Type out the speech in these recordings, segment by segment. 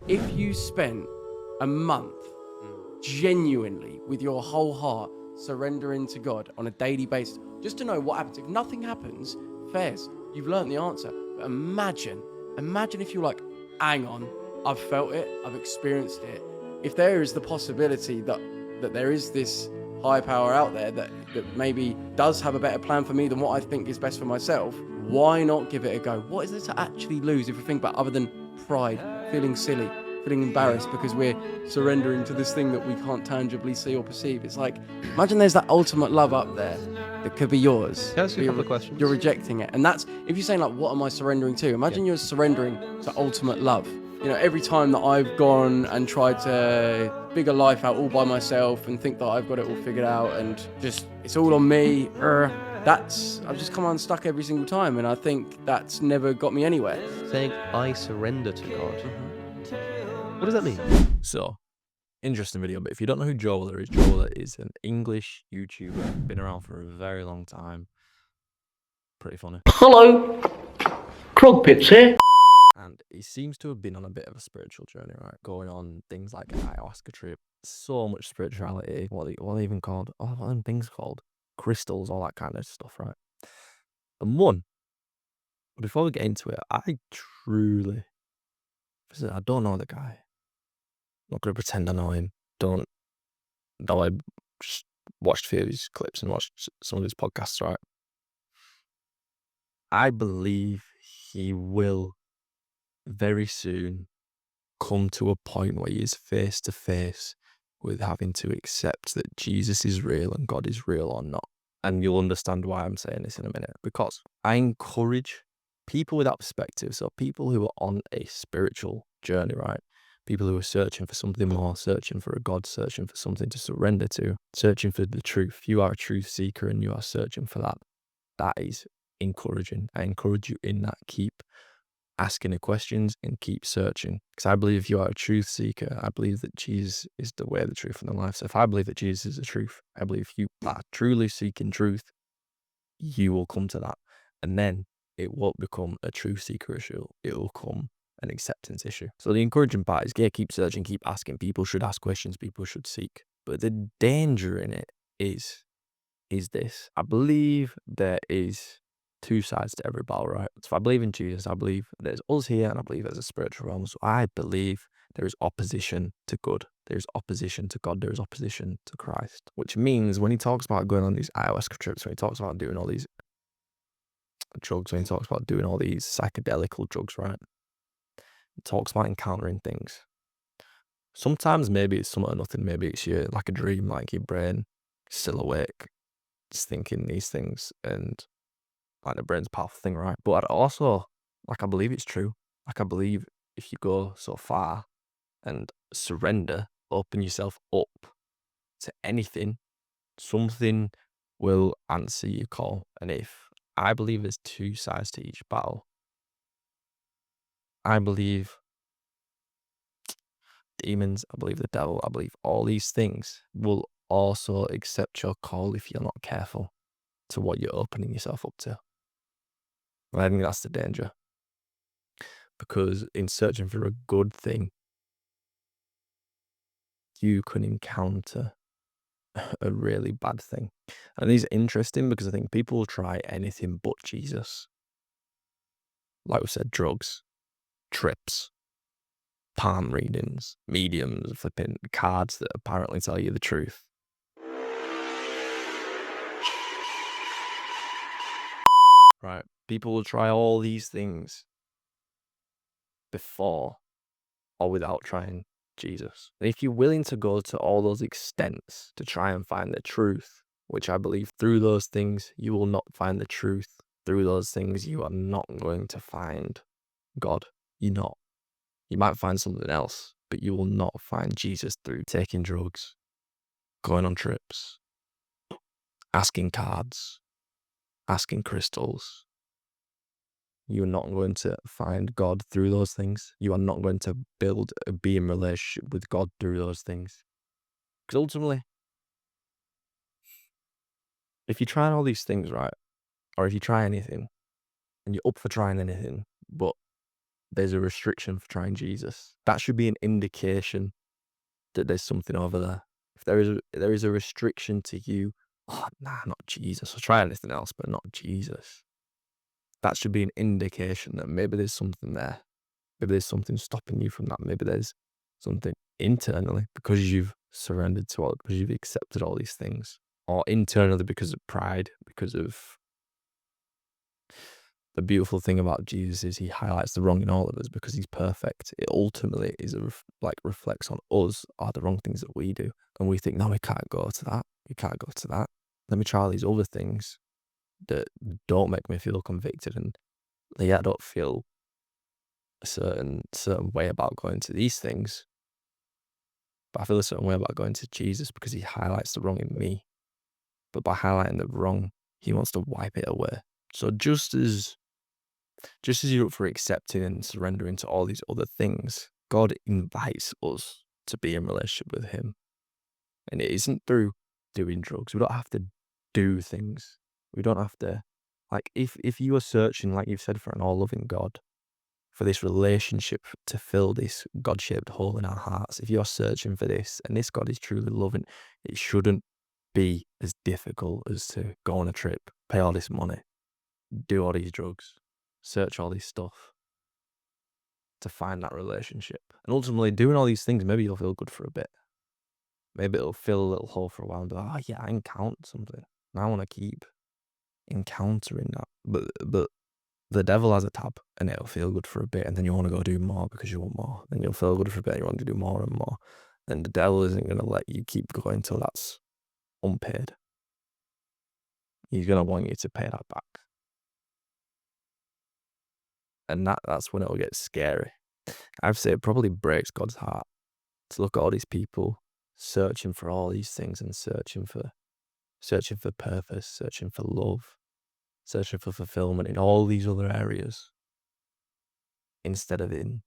If you spent a month genuinely with your whole heart surrendering to God on a daily basis, just to know what happens. If nothing happens, fairs, you've learned the answer. But imagine if you're like, hang on, I've felt it, I've experienced it. If there is the possibility that there is this high power out there that maybe does have a better plan for me than what I think is best for myself, why not give it a go? What is there to actually lose if you think about other than pride, feeling silly, feeling embarrassed because we're surrendering to this thing that we can't tangibly see or perceive? It's like, imagine there's that ultimate love up there that could be yours. Can I ask you a couple of questions? You're rejecting it. And that's, if you're saying like, what am I surrendering to? Imagine you're surrendering to ultimate love. You know, every time that I've gone and tried to figure life out all by myself and think that I've got it all figured out and just, it's all on me, I've just come unstuck every single time, and I think that's never got me anywhere. Saying, I surrender to God. What does that mean? So, interesting video, but if you don't know who Joel is, Joel is an English YouTuber, been around for a very long time. Pretty funny. Hello, Krogpits here. And he seems to have been on a bit of a spiritual journey, right? Going on things like an ayahuasca trip. So much spirituality. What are they even called? Oh, what are them things called? Crystals, all that kind of stuff, right? And before we get into it, I don't know the guy. I'm not going to pretend I know him. Don't know him. Just watched a few of his clips and watched some of his podcasts, right? I believe he will very soon come to a point where he is face to face with having to accept that Jesus is real and God is real or not. And you'll understand why I'm saying this in a minute, because I encourage people with that perspective. So people who are on a spiritual journey, right? People who are searching for something more, searching for a God, searching for something to surrender to, searching for the truth. You are a truth seeker and you are searching for that. That is encouraging. I encourage you in that. Keep asking the questions and keep searching. Because I believe if you are a truth seeker, I believe that Jesus is the way, the truth, and the life. So if I believe that Jesus is the truth, I believe if you are truly seeking truth, you will come to that. And then it won't become a truth seeker issue. It will come an acceptance issue. So the encouraging part is, yeah, keep searching, keep asking. People should ask questions. People should seek. But the danger in it is this. I believe there is two sides to every battle, right? So if I believe in Jesus, I believe there's us here, and I believe there's a spiritual realm. So I believe there is opposition to good. There's opposition to God. There's opposition to Christ. Which means when he talks about going on these ayahuasca trips, when he talks about doing all these drugs, when he talks about doing all these psychedelical drugs, right? He talks about encountering things. Sometimes maybe it's something or nothing. Maybe it's like a dream, like your brain still awake, just thinking these things, and like the brain's a powerful thing, right? But I'd also, I believe it's true. I believe if you go so far and surrender, open yourself up to anything, something will answer your call. And I believe there's two sides to each battle. I believe demons, I believe the devil, I believe all these things will also accept your call if you're not careful to what you're opening yourself up to. And I think that's the danger. Because in searching for a good thing, you can encounter a really bad thing. And it's interesting because I think people will try anything but Jesus. Like we said, drugs, trips, palm readings, mediums, flipping cards that apparently tell you the truth. Right? People will try all these things before or without trying Jesus. And if you're willing to go to all those extents to try and find the truth, which I believe through those things, you will not find the truth. Through those things, you are not going to find God. You're not. You might find something else, but you will not find Jesus through taking drugs, going on trips, asking cards, asking crystals. You're not going to find God through those things. You are not going to build a being relationship with God through those things. Because ultimately, if you try all these things, right, or if you try anything, and you're up for trying anything, but there's a restriction for trying Jesus. That should be an indication that there's something over there. If there is a restriction to you, oh, nah, not Jesus. I'll try anything else, but not Jesus. That should be an indication that maybe there's something there. Maybe there's something stopping you from that. Maybe there's something internally because you've surrendered to all, because you've accepted all these things, or internally because of pride, because of the beautiful thing about Jesus is he highlights the wrong in all of us because he's perfect. It ultimately is reflects on us are the wrong things that we do, and we think, no, we can't go to that. We can't go to that. Let me try all these other things that don't make me feel convicted, and I don't feel a certain way about going to these things, but I feel a certain way about going to Jesus because he highlights the wrong in me. But by highlighting the wrong, he wants to wipe it away. So just as you're up for accepting and surrendering to all these other things, God invites us to be in relationship with him. And it isn't through doing drugs. We don't have to do things. We don't have to, like, if you are searching, like you've said, for an all-loving God, for this relationship to fill this God-shaped hole in our hearts, if you're searching for this, and this God is truly loving, it shouldn't be as difficult as to go on a trip, pay all this money, do all these drugs, search all this stuff to find that relationship. And ultimately, doing all these things, maybe you'll feel good for a bit. Maybe it'll fill a little hole for a while and be like, oh yeah, I encountered something. And I want to keep encountering that. But the devil has a tab, and it'll feel good for a bit, and then you want to go do more because you want more. Then you'll feel good for a bit, and you want to do more and more. Then the devil isn't going to let you keep going till that's unpaid. He's going to want you to pay that back. And that's when it'll get scary. I'd say it probably breaks God's heart to look at all these people searching for all these things and searching for purpose, searching for love, searching for fulfillment in all these other areas instead of in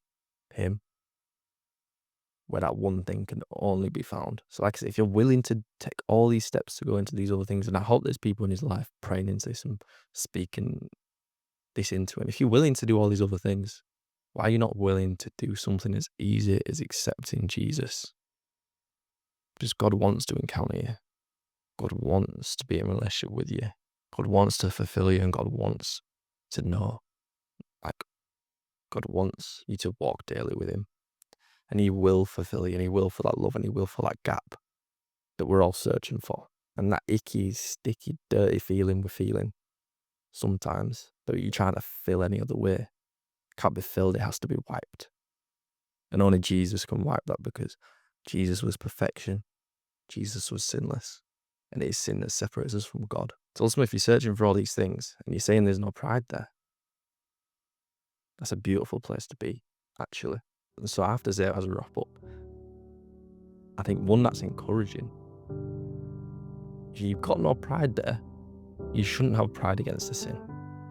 him, where that one thing can only be found. So like I said, if you're willing to take all these steps to go into these other things, and I hope there's people in his life praying into this and speaking this into him. If you're willing to do all these other things, why are you not willing to do something as easy as accepting Jesus? Because God wants to encounter you. God wants to be in relationship with you. God wants to fulfill you, and God wants to know. Like, God wants you to walk daily with him. And he will fulfill you, and he will fill that love, and he will fill that gap that we're all searching for. And that icky, sticky, dirty feeling we're feeling sometimes that you're trying to fill any other way can't be filled. It has to be wiped. And only Jesus can wipe that, because Jesus was perfection. Jesus was sinless. And it is sin that separates us from God. So ultimately, if you're searching for all these things and you're saying there's no pride there, that's a beautiful place to be, actually. And so I have to say, as a wrap up, I think one, that's encouraging. If you've got no pride there, you shouldn't have pride against the sin.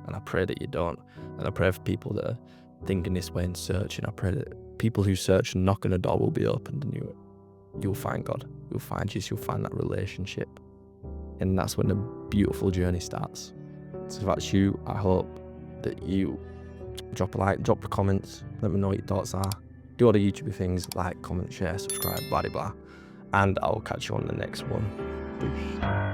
And I pray that you don't. And I pray for people that are thinking this way and searching. I pray that people who search and knock on a door will be opened, and you'll find God. You'll find Jesus. You'll find that relationship. And that's when the beautiful journey starts. So if that's you, I hope that you drop a like, drop the comments, let me know what your thoughts are. Do all the YouTube things, like, comment, share, subscribe, blah, blah, blah. And I'll catch you on the next one. Peace.